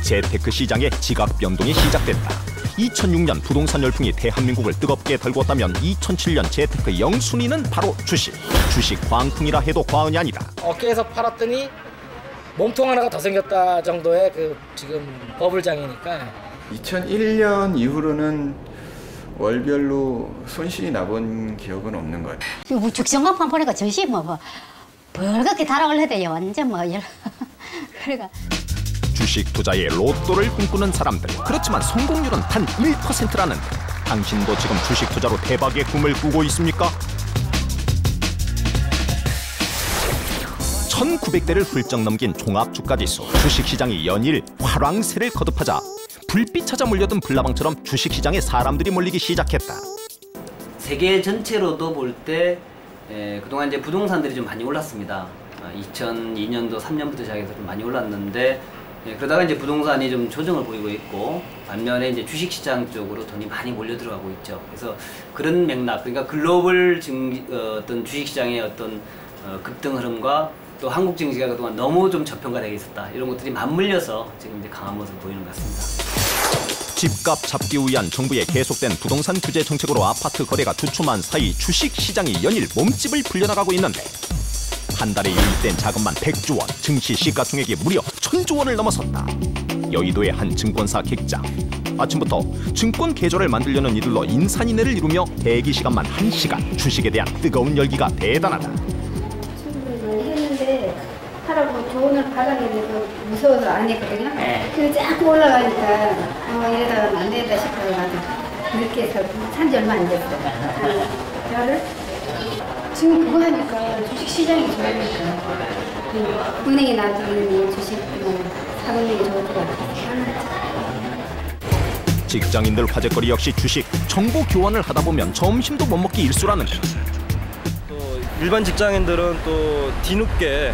재테크 시장의 지각 변동이 시작됐다. 2006년 부동산 열풍이 대한민국을 뜨겁게 달궜다면 2007년 재테크 영순위는 바로 주식 광풍이라 해도 과언이 아니다. 어깨에서 팔았더니 몸통 하나가 더 생겼다 정도의 지금 버블장이니까. 2001년 이후로는 월별로 손실이 나본 기억은 없는 것 같아요. 뭐 죽성간판 보니까 전시 벌겋게 달아올려대요. 완전 그러니까. 주식 투자에 로또를 꿈꾸는 사람들. 그렇지만 성공률은 단 1%라는데 당신도 지금 주식 투자로 대박의 꿈을 꾸고 있습니까? 1900대를 훌쩍 넘긴 종합주가지수. 주식시장이 연일 화랑세를 거듭하자 불빛 찾아 몰려든 불나방처럼 주식시장에 사람들이 몰리기 시작했다. 세계 전체로도 볼 때 그동안 이제 부동산들이 좀 많이 올랐습니다. 2002년도 3년부터 시작해서 좀 많이 올랐는데 그러다가 이제 부동산이 좀 조정을 보이고 있고 반면에 이제 주식시장 쪽으로 돈이 많이 몰려 들어가고 있죠. 그래서 그런 맥락, 그러니까 글로벌 어떤 주식시장의 어떤 급등 흐름과 또 한국 증시가 그동안 너무 좀 저평가되어 있었다. 이런 것들이 맞물려서 지금 이제 강한 모습을 보이는 것 같습니다. 집값 잡기 위한 정부의 계속된 부동산 규제 정책으로 아파트 거래가 주춤한 사이 주식시장이 연일 몸집을 불려나가고 있는데 한 달에 유입된 자금만 100조 원, 증시 시가총액이 무려 1000조 원을 넘어섰다. 여의도의 한 증권사 객장. 아침부터 증권 계좌를 만들려는 이들로 인산인해를 이루며 대기 시간만 1시간. 주식에 대한 뜨거운 열기가 대단하다. 충분히 했는데 하라고 조언을 받아내야 돼서 무서워서 안 했거든요. 근데 자꾸 올라가니까 이러다가 안 된다 싶어서 나도 그렇게 해서 산지 얼마 안 됐어요. 저를 지금 그거 하니까 주식시장이 좋으니까 은행에 놔두는 주식 사보는 게 좋을 것 같아요. 직장인들 화제거리 역시 주식. 정보 교환을 하다 보면 점심도 못 먹기 일쑤라는 것. 또 일반 직장인들은 또 뒤늦게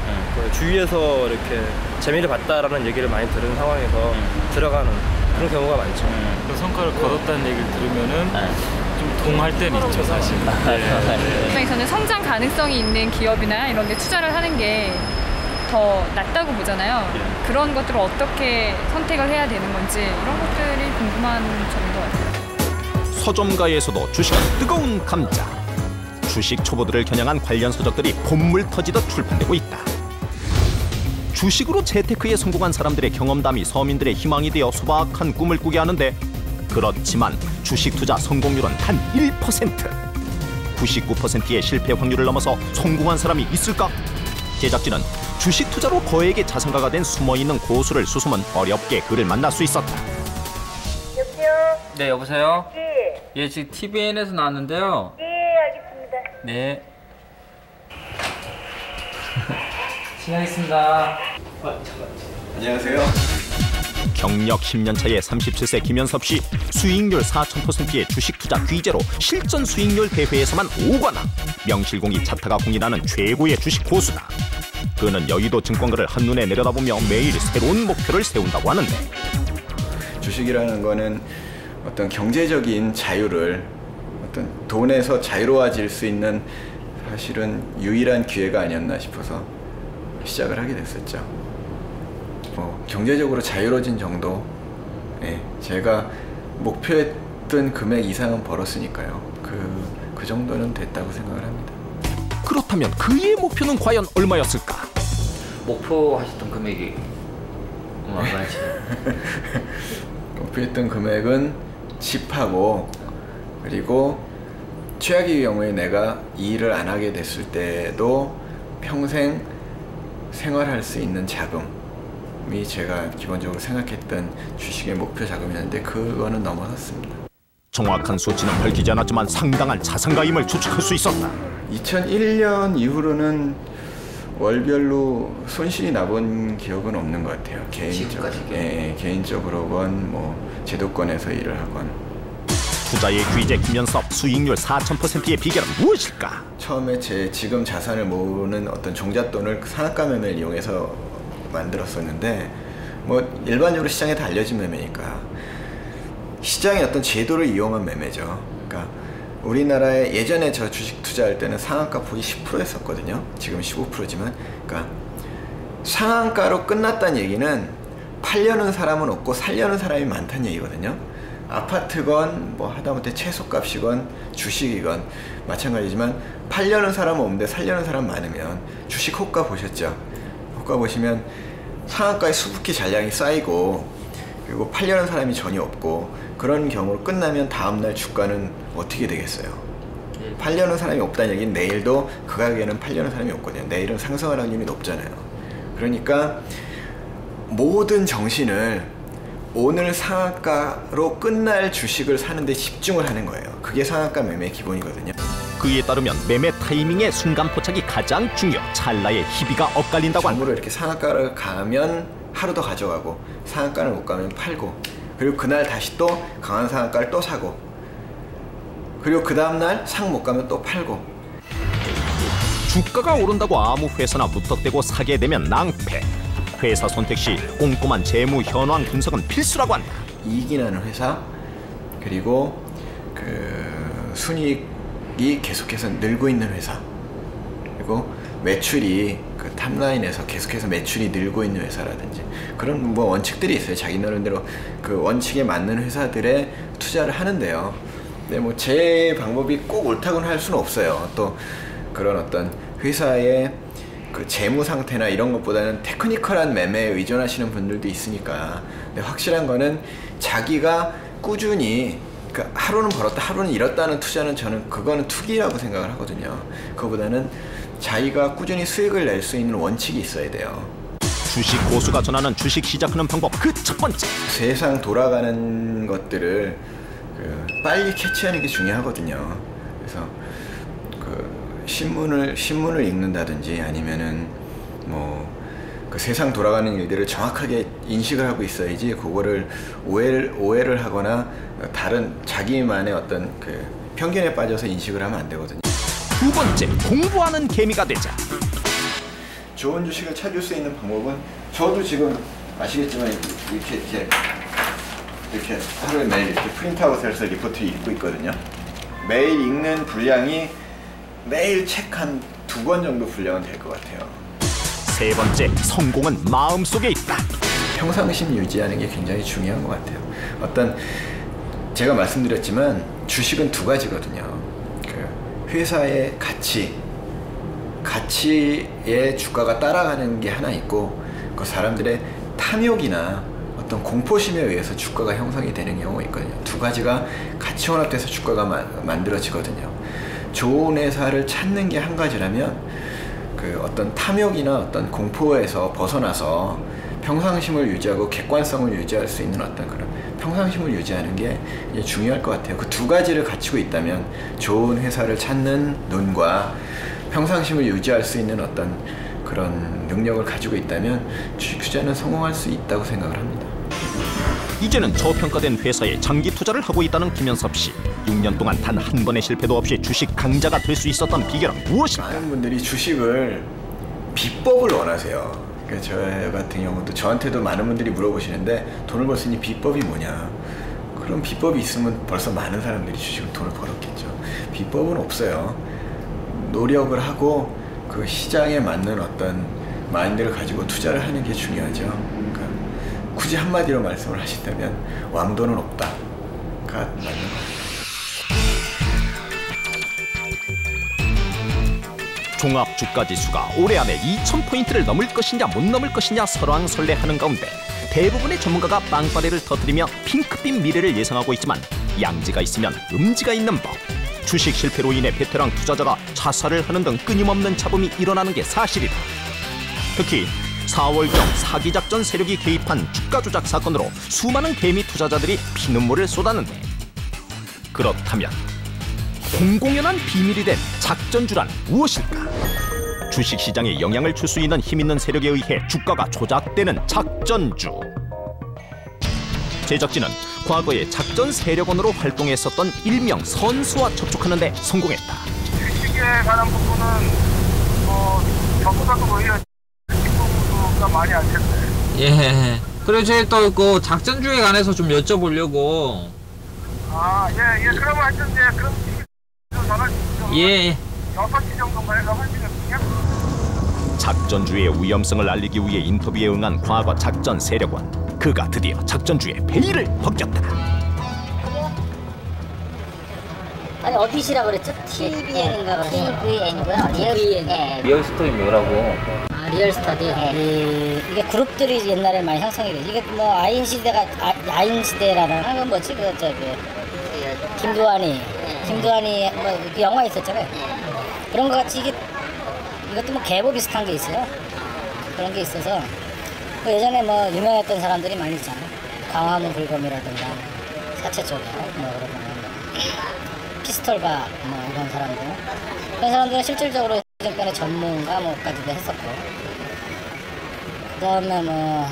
주위에서 이렇게 재미를 봤다라는 얘기를 많이 들은 상황에서 들어가는 그런 경우가 많죠. 그 성과를 거뒀다는 얘기를 들으면은 좀 동할 때는 있죠, 사실. 입장에서는 성장 가능성이 있는 기업이나 이런 데 투자를 하는 게 더 낫다고 보잖아요. 그런 것들을 어떻게 선택을 해야 되는 건지 이런 것들이 궁금한 점인 것 같아요. 서점가에서도 주식은 뜨거운 감자. 주식 초보들을 겨냥한 관련 서적들이 콧물 터지듯 출판되고 있다. 주식으로 재테크에 성공한 사람들의 경험담이 서민들의 희망이 되어 소박한 꿈을 꾸게 하는데 그렇지만 주식 투자 성공률은 단 1%. 99%의 실패 확률을 넘어서 성공한 사람이 있을까? 제작진은 주식 투자로 거액의 자산가가 된 숨어있는 고수를 수소문 어렵게 그를 만날 수 있었다. 여보세요? 네, 여보세요? 네. 예, 지금 TVN에서 나왔는데요. 네, 알겠습니다. 네. 실례하겠습니다. 안녕하세요. 경력 10년 차의 37세 김현섭 씨. 수익률 4000%의 주식 투자 귀재로 실전 수익률 대회에서만 5관왕. 명실공히 차타가 공인하는 최고의 주식 고수다. 그는 여의도 증권가를 한눈에 내려다보며 매일 새로운 목표를 세운다고 하는데 주식이라는 거는 어떤 경제적인 자유를 어떤 돈에서 자유로워질 수 있는 사실은 유일한 기회가 아니었나 싶어서 시작을 하게 됐었죠. 경제적으로 자유로워진 정도, 제가 목표했던 금액 이상은 벌었으니까요. 그 정도는 됐다고 생각을 합니다. 그렇다면 그의 목표는 과연 얼마였을까? 목표하셨던 금액이 얼마인지. 목표했던 금액은 집하고 그리고 최악의 경우에 내가 이 일을 안 하게 됐을 때도 평생 생활할 수 있는 자금이 제가 기본적으로 생각했던 주식의 목표 자금이었는데 그거는 넘어섰습니다. 정확한 수치는 밝히지 않았지만 상당한 자산가임을 추측할 수 있었다. 2001년 이후로는 월별로 손실이 나본 기억은 없는 것 같아요. 개인적으로건 뭐 제도권에서 일을 하건. 투자의 귀재 김현섭. 수익률 4000%의 비결은 무엇일까? 처음에 제 지금 자산을 모으는 어떤 종잣돈을 산악가 매매를 이용해서 만들었었는데 뭐 일반적으로 시장에 다 알려진 매매니까 시장의 어떤 제도를 이용한 매매죠. 그러니까 우리나라에 예전에 저 주식 투자할 때는 상한가 폭이 10% 했었거든요. 지금 15%지만 그러니까 상한가로 끝났다는 얘기는 팔려는 사람은 없고 살려는 사람이 많다는 얘기거든요. 아파트건 뭐 하다못해 채소값이건 주식이건 마찬가지지만 팔려는 사람은 없는데 살려는 사람 많으면 주식 호가 보셨죠? 호가 보시면 상한가에 수북히 잔량이 쌓이고 그리고 팔려는 사람이 전혀 없고 그런 경우로 끝나면 다음날 주가는 어떻게 되겠어요? 팔려는 사람이 없다는 얘기는 내일도 그 가격에는 팔려는 사람이 없거든요. 내일은 상승할 확률이 높잖아요. 그러니까 모든 정신을 오늘 상한가로 끝날 주식을 사는 데 집중을 하는 거예요. 그게 상한가 매매의 기본이거든요. 그에 따르면 매매 타이밍의 순간 포착이 가장 중요. 찰나의 희비가 엇갈린다고 합니다. 정으로 이렇게 상한가를 가면 하루 더 가져가고 상한가를 못 가면 팔고 그리고 그날 다시 또 강한 상한가를 또 사고 그리고 그 다음날 상 못 가면 또 팔고. 주가가 오른다고 아무 회사나 무턱대고 사게 되면 낭패. 회사 선택 시 꼼꼼한 재무 현황 분석은 필수라고 한다. 이익이 나는 회사 그리고 그 순이익이 계속해서 늘고 있는 회사 그리고 매출이 그 탑라인에서 계속해서 매출이 늘고 있는 회사라든지 그런 뭐 원칙들이 있어요. 자기 나름대로 그 원칙에 맞는 회사들에 투자를 하는데요. 근데 뭐 제 방법이 꼭 옳다고는 할 수는 없어요. 또 그런 어떤 회사의 그 재무 상태나 이런 것보다는 테크니컬한 매매에 의존하시는 분들도 있으니까. 근데 확실한 거는 자기가 꾸준히 그 하루는 벌었다 하루는 잃었다는 투자는 저는 그거는 투기라고 생각을 하거든요. 그거보다는 자기가 꾸준히 수익을 낼 수 있는 원칙이 있어야 돼요. 주식 고수가 전하는 주식 시작하는 방법 그 첫 번째. 세상 돌아가는 것들을 빨리 캐치하는 게 중요하거든요. 그래서 신문을 읽는다든지 아니면은 뭐 그 세상 돌아가는 일들을 정확하게 인식을 하고 있어야지 그거를 오해를 하거나 다른 자기만의 어떤 그 편견에 빠져서 인식을 하면 안 되거든요. 두 번째, 공부하는 개미가 되자. 좋은 주식을 찾을 수 있는 방법은 저도 지금 아시겠지만 이렇게 하루에 매일 이렇게 프린트아웃을 해서 리포트 읽고 있거든요. 매일 읽는 분량이 매일 책 한 2권 정도 분량은 될 것 같아요. 세 번째, 성공은 마음속에 있다. 평상심 유지하는 게 굉장히 중요한 것 같아요. 어떤 제가 말씀드렸지만 주식은 두 가지거든요. 그 회사의 가치의 주가가 따라가는 게 하나 있고 그 사람들의 탐욕이나 어떤 공포심에 의해서 주가가 형성이 되는 경우가 있거든요. 두 가지가 같이 혼합돼서 주가가 만들어지거든요. 좋은 회사를 찾는 게 한 가지라면 그 어떤 탐욕이나 어떤 공포에서 벗어나서 평상심을 유지하고 객관성을 유지할 수 있는 어떤 그런 평상심을 유지하는 게 이제 중요할 것 같아요. 그 두 가지를 갖추고 있다면 좋은 회사를 찾는 눈과 평상심을 유지할 수 있는 어떤 그런 능력을 가지고 있다면 주식 투자는 성공할 수 있다고 생각을 합니다. 이제는 저평가된 회사에 장기 투자를 하고 있다는 김현섭 씨. 6년 동안 단 한 번의 실패도 없이 주식 강자가 될 수 있었던 비결은 무엇일까? 많은 분들이 주식을 비법을 원하세요. 그러니까 저 같은 경우도 저한테도 많은 분들이 물어보시는데 돈을 벌 수 있는 비법이 뭐냐? 그럼 비법이 있으면 벌써 많은 사람들이 주식으로 돈을 벌었겠죠. 비법은 없어요. 노력을 하고 그 시장에 맞는 어떤 마인드를 가지고 투자를 하는 게 중요하죠. 그러니까 굳이 한마디로 말씀을 하신다면 왕도는 없다가 맞는 거예요. 종합주가지수가 올해 안에 2000포인트를 넘을 것이냐 못 넘을 것이냐 설왕설래하는 가운데 대부분의 전문가가 빵빠레를 터뜨리며 핑크빛 미래를 예상하고 있지만 양지가 있으면 음지가 있는 법. 주식 실패로 인해 베테랑 투자자가 자살을 하는 등 끊임없는 잡음이 일어나는 게 사실이다. 특히 4월경 사기작전 세력이 개입한 주가 조작 사건으로 수많은 개미 투자자들이 피눈물을 쏟았는데, 그렇다면 공공연한 비밀이 된 작전주란 무엇일까? 주식시장에 영향을 줄 수 있는 힘있는 세력에 의해 주가가 조작되는 작전주. 제작진은 과거에 작전 세력원으로 활동했었던 일명 선수와 접촉하는 데 성공했다. 주식에 관한 부분은 접근하고 오히려 주식부가 많이 안 됐네. 예. 그리고 저희 또 그 작전주에 관해서 좀 여쭤보려고. 예. 그러면 하여튼 그럼 예. 6시 정도만 해서 하시거든요. 작전주의 위험성을 알리기 위해 인터뷰에 응한 과거 작전 세력원. 그가 드디어 작전주의 베일을 벗겼다. 아니 어디시라고 그랬죠? TVN인가 TVN이고요. TVN. 리얼 스토리 뭐라고? 아, 리얼 스터디. 이게 그룹들이 옛날에 많이 형성이 돼. 이게 뭐 아인 시대가 아인 시대라는 건 뭐지? 그 저기 김두한이 뭐 그 영화 있었잖아요. 그런 거 같이 이것도 뭐 계보 비슷한 게 있어요. 그런 게 있어서 그 예전에 뭐 유명했던 사람들이 많이 있잖아요. 광화문 불검이라든가 사채 쪽에 뭐 그런 거. 피스톨바 뭐 이런 사람들 그런 사람들은 실질적으로 정권의 전문가 뭐까지도 했었고 그다음에 뭐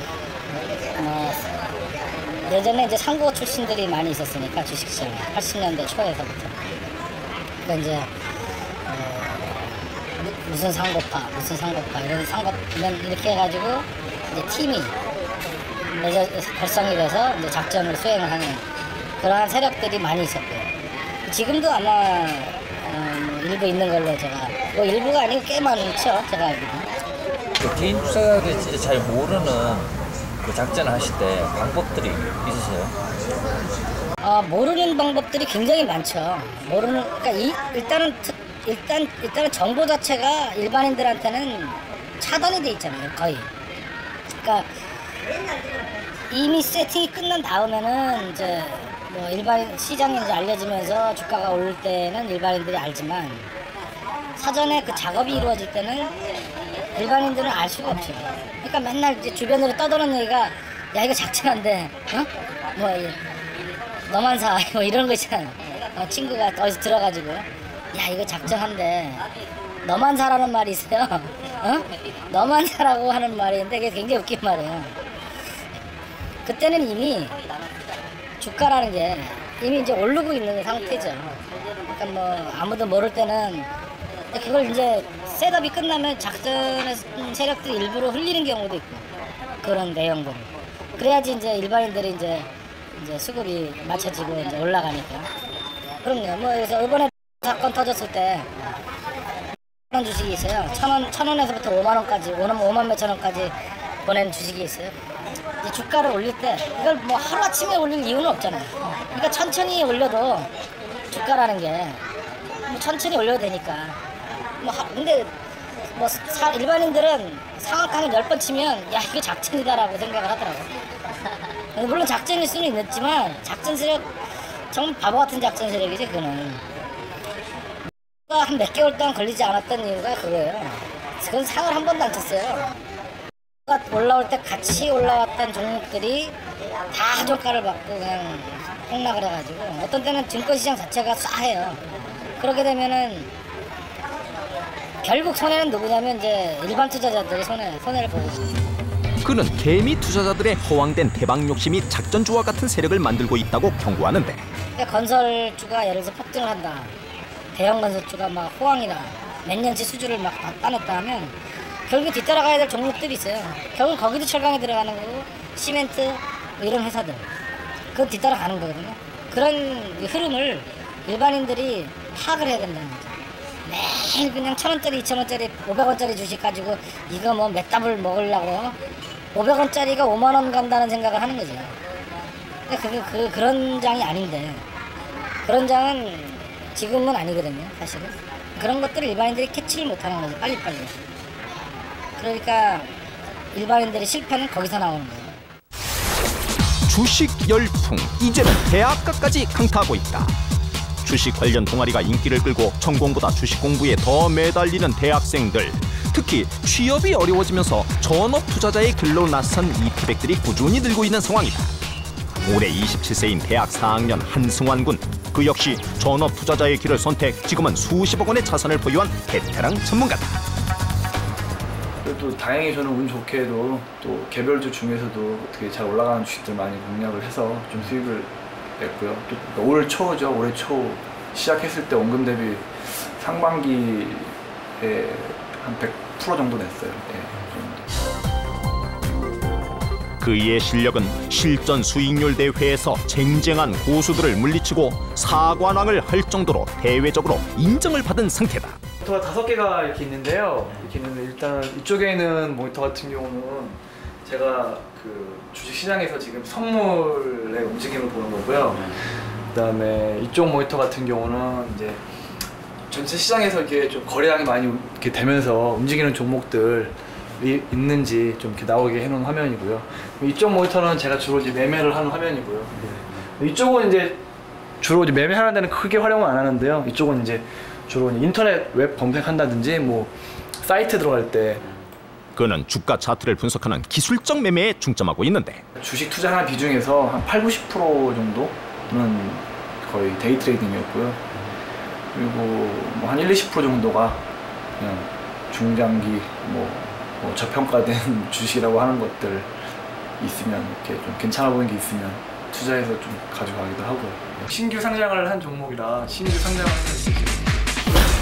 예전에 이제 상고 출신들이 많이 있었으니까 주식시장에 80년대 초에서부터 그러니까 이제 무슨 상고파 이런 상고면 이렇게 해가지고 이제 팀이 결성이 돼서 이제 작전을 수행을 하는 그러한 세력들이 많이 있었고요. 지금도 아마 일부 있는 걸로 제가 뭐 일부가 아니고 꽤 많죠 제가 알기로는. 그 개인 투자자들이 진짜 잘 모르는 그 작전을 하실 때 방법들이 있으세요? 모르는 방법들이 굉장히 많죠. 그러니까 일단은 정보 자체가 일반인들한테는 차단이 돼 있잖아요 거의. 그러니까 이미 세팅이 끝난 다음에는 이제 뭐 일반 시장이 이제 알려지면서 주가가 오를 때는 일반인들이 알지만 사전에 그 작업이 이루어질 때는 일반인들은 알 수가 없죠. 그러니까 맨날 이제 주변으로 떠도는 얘기가 야 이거 작전한데 뭐 너만 사 뭐 이런 거 있잖아요. 친구가 어디서 들어가지고 야 이거 작전한데 너만 사라는 말이 있어요. 너만 사라고 하는 말이 있는데 그게 굉장히 웃긴 말이에요. 그때는 이미 주가라는 게 이미 이제 오르고 있는 상태죠. 그러니까 뭐 아무도 모를 때는 그걸 이제 셋업이 끝나면 작전의 세력들이 일부러 흘리는 경우도 있고 그런 내용들. 그래야지 이제 일반인들이 이제 수급이 맞춰지고 이제 올라가니까. 그럼요. 뭐 그래서 이번에 사건 터졌을 때 천 원 주식이 있어요. 천 원에서부터 5만 원까지, 5만 몇천 원까지 보낸 주식이 있어요. 이제 주가를 올릴 때 이걸 뭐 하루아침에 올릴 이유는 없잖아요. 그러니까 천천히 올려도 주가라는 게 뭐 천천히 올려도 되니까 근데 뭐 일반인들은 상한가는 10번 치면 야 이게 작전이다라고 생각을 하더라고요. 물론 작전일 수는 있지만 작전 세력 정말 바보 같은 작전 세력이지 그거는. 한 몇 개월 동안 걸리지 않았던 이유가 그거예요. 그건 상을 한 번도 안 쳤어요. 올라올 때 같이 올라왔던 종목들이 다 저가를 받고 그냥 폭락을 해가지고 어떤 때는 증권시장 자체가 싸해요. 그렇게 되면은 결국 손해는 누구냐면 이제 일반 투자자들이 손해를 보고 있어요. 그는 개미 투자자들의 허황된 대박 욕심이 작전주와 같은 세력을 만들고 있다고 경고하는데 그러니까 건설주가 예를 들어서 폭등을 한다. 대형 건설주가 막 호황이다. 몇 년치 수주를 막 따냈다 하면 결국 뒤따라가야 될 종목들이 있어요. 결국 거기도 철강에 들어가는 거고 시멘트 뭐 이런 회사들 그거 뒤따라가는 거거든요. 그런 흐름을 일반인들이 파악을 해야 된다는 거죠. 매일 그냥 1,000원짜리, 2,000원짜리, 500원짜리 주식 가지고 이거 뭐 몇 답을 먹으려고 500원짜리가 5만 원 간다는 생각을 하는 거죠. 근데 그런 장이 아닌데 그런 장은 지금은 아니거든요, 사실은. 그런 것들을 일반인들이 캐치를 못하는 거죠, 빨리빨리. 그러니까 일반인들의 실패는 거기서 나오는 거예요. 주식 열풍, 이제는 대학가까지 강타하고 있다. 주식 관련 동아리가 인기를 끌고 전공보다 주식 공부에 더 매달리는 대학생들. 특히 취업이 어려워지면서 전업 투자자의 길로 나선 이태백들이 꾸준히 늘고 있는 상황이다. 올해 27세인 대학 4학년 한승환 군. 그 역시 전업 투자자의 길을 선택, 지금은 수십억 원의 자산을 보유한 베테랑 전문가다. 또 다행히 저는 운 좋게도 또 개별주 중에서도 어떻게 잘 올라가는 주식들 많이 공략을 해서 좀 수익을 냈고요. 또 올 초죠. 올해 초 시작했을 때 원금 대비 상반기에 한 100% 정도 냈어요. 그의 실력은 실전 수익률 대회에서 쟁쟁한 고수들을 물리치고 사관왕을 할 정도로 대외적으로 인정을 받은 상태다. 모니터가 5개가 이렇게 있는데요. 이렇게 있는데 일단 이쪽에 있는 모니터 같은 경우는 제가 그 주식시장에서 지금 선물의 움직임을 보는 거고요. 그다음에 이쪽 모니터 같은 경우는 이제 전체 시장에서 이게 좀 거래량이 많이 이렇게 되면서 움직이는 종목들이 있는지 좀 이렇게 나오게 해놓은 화면이고요. 이쪽 모니터는 제가 주로 이제 매매를 하는 화면이고요. 이쪽은 이제 주로 이제 매매하는 데는 크게 활용을 안 하는데요. 이쪽은 이제 주로 인터넷 웹 검색한다든지 뭐 사이트 들어갈 때 그는 주가 차트를 분석하는 기술적 매매에 중점하고 있는데 주식 투자하는 비중에서 한 80~90% 정도는 거의 데이 트레이딩이었고요. 그리고 뭐 한 1~20% 정도가 그냥 중장기 뭐 저평가된 주식이라고 하는 것들 있으면 이렇게 좀 괜찮아 보이는 게 있으면 투자해서 좀 가져가기도 하고요. 신규 상장을 한 종목이라 신규 상장을 했는데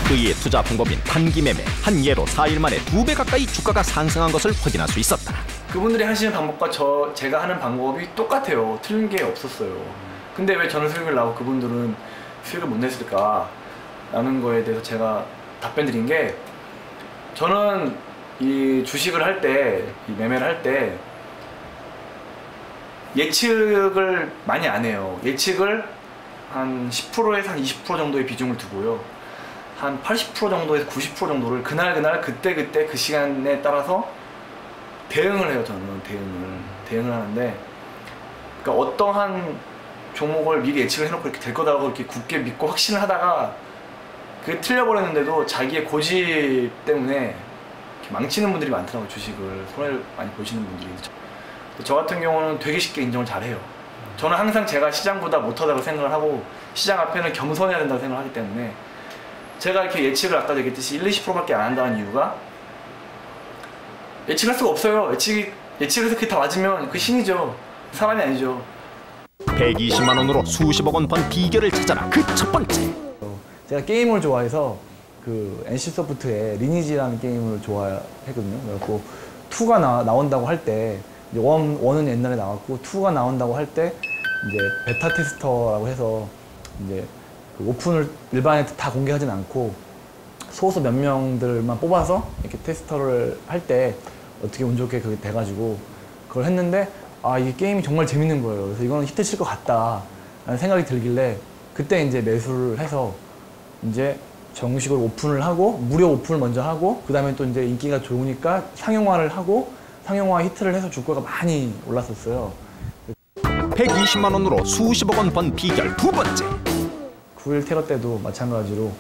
그의 투자 방법인 단기 매매 한 예로 4일 만에 2배 가까이 주가가 상승한 것을 확인할 수 있었다. 그분들이 하시는 방법과 제가 하는 방법이 똑같아요. 틀린 게 없었어요. 근데 왜 저는 수익을 나고 그분들은 수익을 못 냈을까? 라는 거에 대해서 제가 답변 드린 게 저는 이 주식을 할 때, 이 매매를 할 때 예측을 많이 안 해요. 예측을 한 10%에서 한 20% 정도의 비중을 두고요. 한 80% 정도에서 90% 정도를 그날 그때 그 시간에 따라서 대응을 해요. 저는 대응을 하는데, 그러니까 어떠한 종목을 미리 예측을 해놓고 이렇게 될 거다라고 이렇게 굳게 믿고 확신을 하다가 그게 틀려버렸는데도 자기의 고집 때문에 이렇게 망치는 분들이 많더라고요. 주식을 손해를 많이 보시는 분들이. 저 같은 경우는 되게 쉽게 인정을 잘해요. 저는 항상 제가 시장보다 못하다고 생각을 하고 시장 앞에는 겸손해야 된다고 생각을 하기 때문에 제가 이렇게 예측을 아까 얘기했듯이 1~20%밖에 안 한다는 이유가 예측할 수가 없어요. 예측해서 그게 다 맞으면 그 신이죠. 사람이 아니죠. 120만 원으로 수십억 원 번 비결을 찾아라. 그 첫 번째. 제가 게임을 좋아해서 그 NC소프트의 리니지라는 게임을 좋아했거든요. 그래갖고 2가 나온다고 할 때 이제 1은 옛날에 나왔고 2가 나온다고 할 때 이제 베타 테스터라고 해서 이제 그 오픈을 일반에 다 공개하진 않고 소수 몇 명들만 뽑아서 이렇게 테스터를 할 때 어떻게 운 좋게 그게 돼가지고 그걸 했는데 아 이게 게임이 정말 재밌는 거예요. 그래서 이거는 히트 칠 것 같다 라는 생각이 들길래 그때 이제 매수를 해서 이제 정식으로 오픈을 하고 무료 오픈을 먼저 하고 그 다음에 또 이제 인기가 좋으니까 상용화를 하고 상용화 히트를 해서 주가가 많이 올랐었어요. 120만 원으로 수십억 원 번 비결 두 번째. 9.1 테러 때도 마찬가지로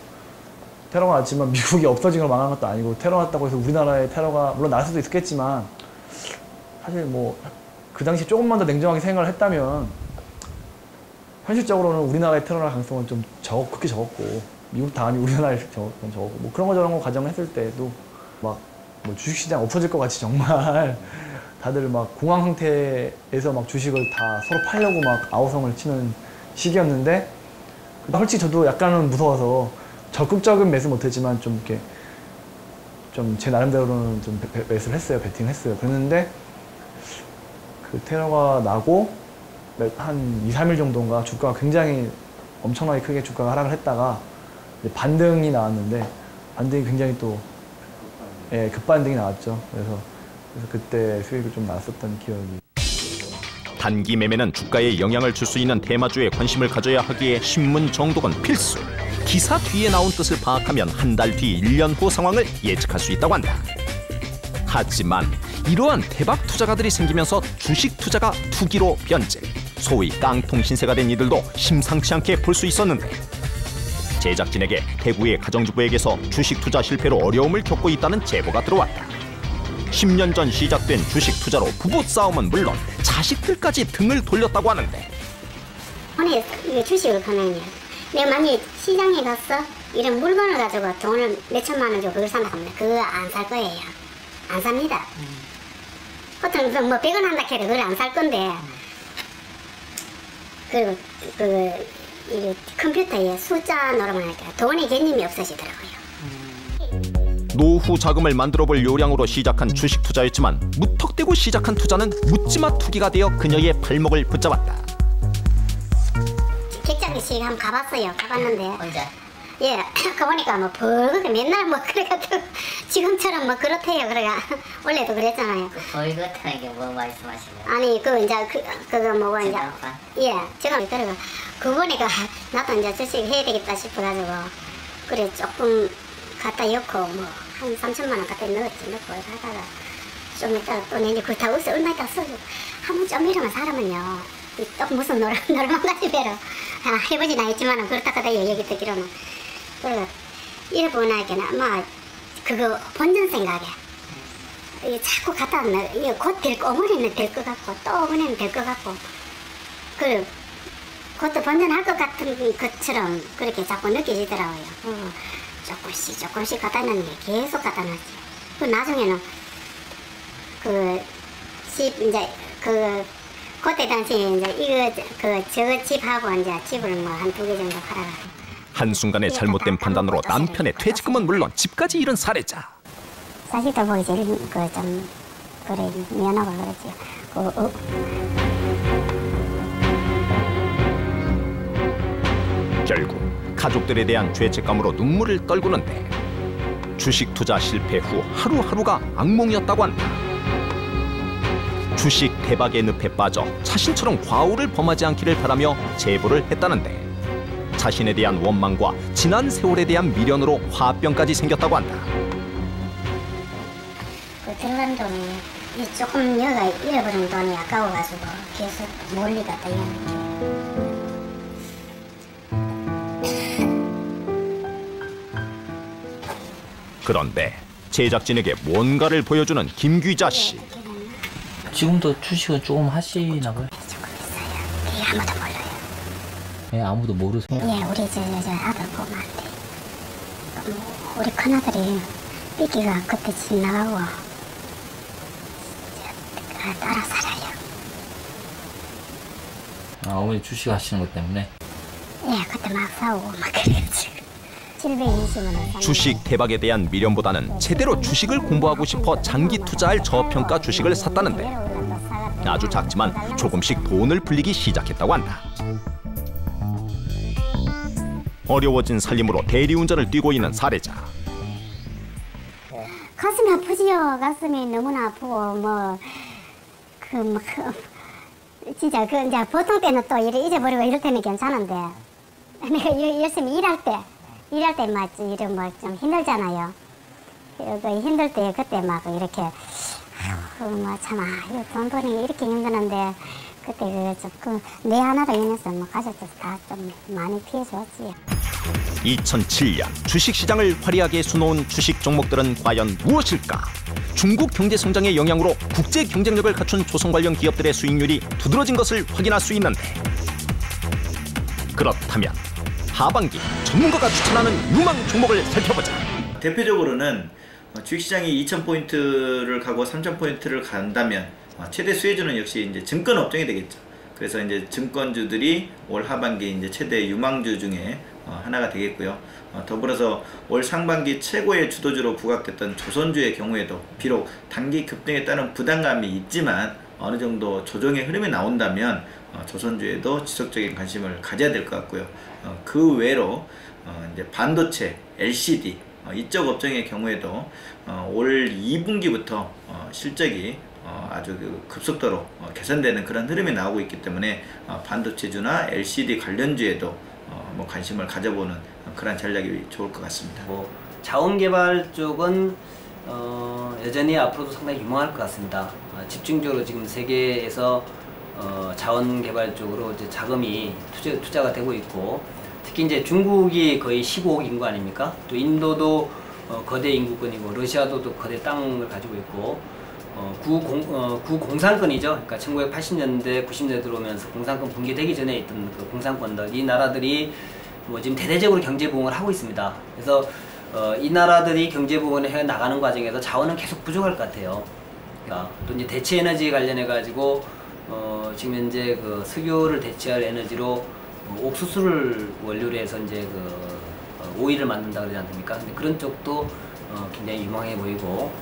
테러가 났지만 미국이 없어진 걸 망한 것도 아니고 테러 났다고 해서 우리나라의 테러가 물론 날 수도 있겠지만 사실 뭐 그 당시 조금만 더 냉정하게 생각을 했다면 현실적으로는 우리나라의 테러 날 가능성은 좀 극히 적었고 미국 다음이 우리나라에 적었고 뭐 그런 거 저런 거 가정했을 때도 막 뭐 주식시장 없어질 것 같이 정말 다들 막 공황 상태에서 막 주식을 다 서로 팔려고 막 아우성을 치는 시기였는데 솔직히 저도 약간은 무서워서 적극적인 매수 못했지만 좀 이렇게 좀 제 나름대로는 좀 매수를 했어요. 베팅을 했어요. 그랬는데 그 테러가 나고 한 2~3일 정도인가 주가가 굉장히 엄청나게 크게 주가가 하락을 했다가 이제 반등이 나왔는데 반등이 굉장히 또 급반등이 나왔죠. 그래서 그때 수익을 좀 났었던 기억이. 단기 매매는 주가에 영향을 줄 수 있는 테마주에 관심을 가져야 하기에 신문 정독은 필수. 기사 뒤에 나온 뜻을 파악하면 한 달 뒤 1년 후 상황을 예측할 수 있다고 한다. 하지만 이러한 대박 투자가들이 생기면서 주식 투자가 투기로 변질, 소위 깡통 신세가 된 이들도 심상치 않게 볼 수 있었는데 제작진에게 대구의 가정주부에게서 주식 투자 실패로 어려움을 겪고 있다는 제보가 들어왔다. 10년 전 시작된 주식 투자로 부부싸움은 물론 자식들까지 등을 돌렸다고 하는데 오늘 주식을 보면요. 내가 만약에 시장에 가서 이런 물건을 가지고 돈을 몇천만 원 주고 그걸 산다 하면 그거 안 살 거예요. 안 삽니다. 보통 뭐 100원 한다 해도 그걸 안 살 건데 그리고 이 컴퓨터에 숫자 노름을 하니까 돈의 개념이 없어지더라고요. 노후 자금을 만들어볼 요량으로 시작한 주식 투자였지만 무턱대고 시작한 투자는 묻지마 투기가 되어 그녀의 발목을 붙잡았다. 객자기식 한번 가봤어요. 가봤는데 언제? 예, 그 보니까 뭐 벌겋게 맨날 뭐 그래가지고 지금처럼 뭐 그렇대요. 그래가 원래도 그랬잖아요. 벌겋다는 게 뭐 말씀하시는 거예요? 아니 그 이제 그거 뭐고 이제 예, 제가 그래가 그 보니까 나도 이제 주식 해야 되겠다 싶어가지고 그래 조금 갖다 넣고 뭐 한 3천만 원 갖다 넣었지. 넣고 하다가 좀 이따 또 내니 그거 다 없어 얼마 있다 써고 한번 좀 이러면 사람은요 또 무슨 노름만가지 배로 해보진 않았지만은 그렇다고 얘기 듣기로는 그래 이래 보니까 아마 그거 본전 생각에 이게 자꾸 갖다 놔 이게 곧 될 거 어머니는 될 것 같고 또 어머니는 될 것 같고 그 그것도 본전할 것 같은 것처럼 그렇게 자꾸 느껴지더라고요. 조금씩 갖다 놓는 게 계속 갖다 놨지. 그 나중에는 그 집 이제 그때 당시에 이제 저거 집하고 이제 집을 뭐 한 2개 정도 팔아가. 한순간의 잘못된 판단으로 남편의 퇴직금은 물론 집까지 잃은 사례자. 자식들 보기 제일 좀 그래 미안하고 그러지. 결국 가족들에 대한 죄책감으로 눈물을 떨구는데 주식 투자 실패 후 하루하루가 악몽이었다고 한다. 주식 대박의 늪에 빠져 자신처럼 과오를 범하지 않기를 바라며 제보를 했다는데 자신에 대한 원망과 지난 세월에 대한 미련으로 화병까지 생겼다고 한다. 그 들어간 돈이 조금 여가 잃어버린 돈이 아까워가지고 계속 멀리 갔다 이러는 그런데 제작진에게 뭔가를 보여주는 김귀자 씨. 지금도 주식은 조금 하시나 봐요? 예, 아무도 몰라요. 예, 아무도 모르세요? 예, 우리 저 아들 보면 안 돼. 우리 큰아들이 삐끼가 그때 집 나가고 따라 살아요. 아, 어머니 주식 하시는 것 때문에? 예, 그때 막 싸우고 막 그래요 지금. 720만 원. 주식 대박에 대한 미련보다는 제대로 주식을 공부하고 싶어 장기 투자할 저평가 주식을 샀다는데 아주 작지만 조금씩 돈을 불리기 시작했다고 한다. 어려워진 살림으로 대리운전을 뛰고 있는 사례자. 가슴이 아프지요. 가슴이 너무나 아프고 진짜 이제 보통 때는 또 잊어버리고 이럴 때는 괜찮은데 내가 열심히 일할 때 막 이런 뭐 좀 힘들잖아요. 힘들 때 그때 막 이렇게 이거 돈 버는 게 이렇게 힘드는데 그때 내 하나로 인해서 뭐 가족들 다 좀 많이 피해줬지. 2007년 주식시장을 화려하게 수놓은 주식 종목들은 과연 무엇일까? 중국 경제 성장의 영향으로 국제 경쟁력을 갖춘 조선 관련 기업들의 수익률이 두드러진 것을 확인할 수 있는데 그렇다면 하반기 전문가가 추천하는 유망 종목을 살펴보자. 대표적으로는 주식시장이 2,000포인트를 가고 3,000포인트를 간다면 최대 수혜주는 역시 이제 증권업종이 되겠죠. 그래서 이제 증권주들이 올 하반기 이제 최대 유망주 중에 하나가 되겠고요. 더불어서 올 상반기 최고의 주도주로 부각됐던 조선주의 경우에도 비록 단기 급등에 따른 부담감이 있지만 어느 정도 조정의 흐름이 나온다면 조선주에도 지속적인 관심을 가져야 될 것 같고요. 그 외로 이제 반도체, LCD 이쪽 업종의 경우에도 올 2분기부터 실적이 아주 급속도로 개선되는 그런 흐름이 나오고 있기 때문에 반도체주나 LCD 관련주에도 뭐 관심을 가져보는 그런 전략이 좋을 것 같습니다. 자원개발 쪽은 여전히 앞으로도 상당히 유망할 것 같습니다. 집중적으로 지금 세계에서 자원개발 쪽으로 이제 자금이 투자가 되고 있고 특히 이제 중국이 거의 15억 인구 아닙니까? 또 인도도 거대 인구권이고 러시아도 또 거대 땅을 가지고 있고 구공산권이죠. 그러니까 1980년대, 90년대 들어오면서 공산권 붕괴되기 전에 있던 그 공산권들 이 나라들이 뭐 지금 대대적으로 경제 부흥을 하고 있습니다. 그래서 이 나라들이 경제 부흥을 해 나가는 과정에서 자원은 계속 부족할 것 같아요. 그러니까 또 이제 대체 에너지 관련해 가지고 지금 현재 그 석유를 대체할 에너지로 옥수수를 원료로 해서 이제 오일을 만든다 그러지 않습니까? 근데 그런 쪽도 굉장히 유망해 보이고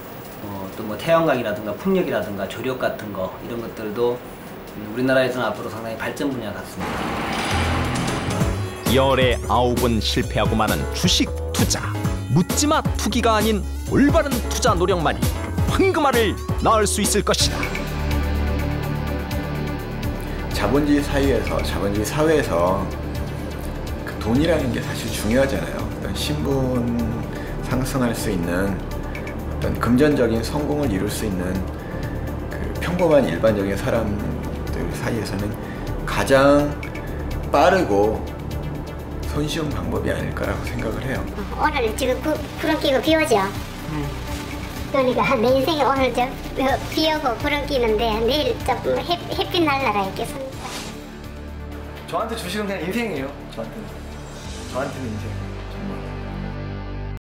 또 뭐 태양광이라든가 풍력이라든가 조력 같은 거 이런 것들도 우리나라에서는 앞으로 상당히 발전 분야 같습니다. 열에 9은 실패하고 마는 주식 투자. 묻지마 투기가 아닌 올바른 투자 노력만이 황금알을 낳을 수 있을 것이다. 자본주의 사회에서 그 돈이라는 게 사실 중요하잖아요. 어떤 신분 상승할 수 있는 어떤 금전적인 성공을 이룰 수 있는 그 평범한 일반적인 사람들 사이에서는 가장 빠르고 손쉬운 방법이 아닐까라고 생각을 해요. 오늘 지금 구름 끼고 비 오죠? 그러니까 내 인생에 오늘 비 오고 구름 끼는데 내일 조금 햇빛 날라가 있겠습니다. 저한테 주식은 그냥 인생이에요. 저한테는 인생.